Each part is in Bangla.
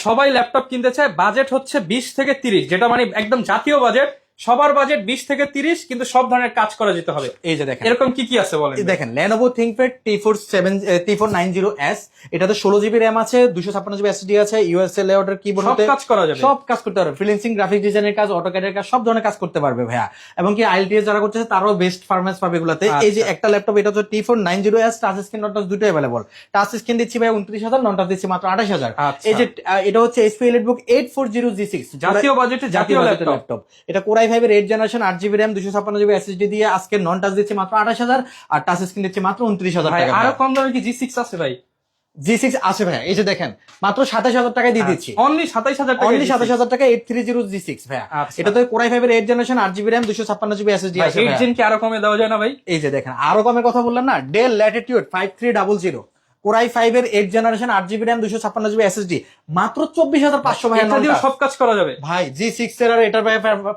সবাই ল্যাপটপ কিনতে চায়, বাজেট হচ্ছে 20 থেকে 30, যেটা মানে একদম জাতীয় বাজেট। সবার বাজেট 20 থেকে 30, কিন্তু সব ধরনের কাজ করা যেতে হবে। এই যে দেখেন, এরকম কি কি আছে বলেন। দেখেন Lenovo ThinkPad T490S, এটাতে 16 GB RAM আছে, 256 GB SSD আছে, ইউএসএ লেআউটের কিবোর্ড, সব কাজ করা যাবে, সব কাজ করতে পারবে। ফ্রিল্যান্সিং, গ্রাফিক ডিজাইনের কাজ, অটোক্যাডের কাজ, সব ধরনের কাজ করতে পারবে ভাইয়া। এবং কি আইএলটিএস যারা করতেছে তারও বেস্ট পারফরম্যান্স পাবে এগুলাতে। এই যে একটা ল্যাপটপ, এটা হচ্ছে T490S, touch screen not touch দুটো अवेलेबल। টাচ স্ক্রিন দিচ্ছি ভাই 29,000, নন টাচ দিচ্ছি মাত্র 28,000। এই যে এটা হচ্ছে HP EliteBook 840G6, জাতীয় বাজেটে জাতীয় ল্যাপটপ। এটা Core i5 এর 8 generation, 8GB RAM, 256 GB SSD দিয়ে আজকে নন টাচ দিচ্ছি মাত্র 28,000, আর টাচ স্ক্রিন দিচ্ছি মাত্র 29,000 টাকা। আরো কম দামে কি G6 আছে ভাই? G6 আছে ভাইয়া, এই যে দেখেন মাত্র 27,000 টাকায় দিয়ে দিচ্ছি। অনলি 27,000 টাকা, অনলি 27,000 টাকা 830G6 ভাইয়া। এটা তো Core i5 এর 8 generation, 8GB RAM, 256 GB SSD আছে। 8 জেন কি আরো কমে দেওয়া যায় না ভাই? এই যে দেখেন, আরো কমের কথা বললাম না, Dell Latitude 5300, Core i5 এর 8 generation, 8GB RAM, 256 GB SSD, মাত্র 24,500 ভাই। এটা দিয়ে সব কাজ করা যাবে ভাই। G6 এর আর এটার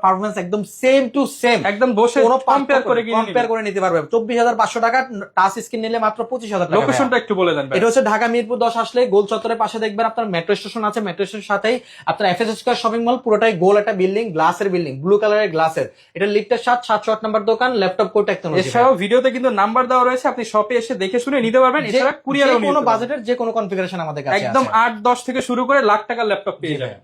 পারফরম্যান্স একদম সেম টু সেম, একদম বসে কম্পেয়ার করে নিতে পারবে। 24,500 টাকা, টাচ স্ক্রিন নিলে মাত্র 25,000 টাকা। লোকেশনটা একটু বলে দেন ভাই। এটা হচ্ছে ঢাকা মিরপুর 10 আসলে গোল চত্বরের পাশে দেখবেন আপনার মেট্রো স্টেশন আছে। মেট্রো স্টেশনের সাথেই আপনার এফএস স্কয়ার শপিং মল, পুরোটাই গোল একটা বিল্ডিং, গ্লাসের বিল্ডিং, ব্লু কালারের গ্লাসের। এটা লিফটের 708 নাম্বার দোকান, ল্যাপটপ কোড টেকনোলজি। এছাড়াও ভিডিওতে কিন্তু নাম্বার দেওয়া রয়েছে, আপনি শপে এসে দেখে শুনে নিতে পারবেন। এছাড়া কুরিয়ারও নিতে পারবেন। কোনো বাজেটের যে কোনো কনফিগারেশন আমাদের কাছে আছে। একদম 8-10 থেকে শুরু করে লাখ টাকার ল্যাপটপ পেয়ে যাবেন।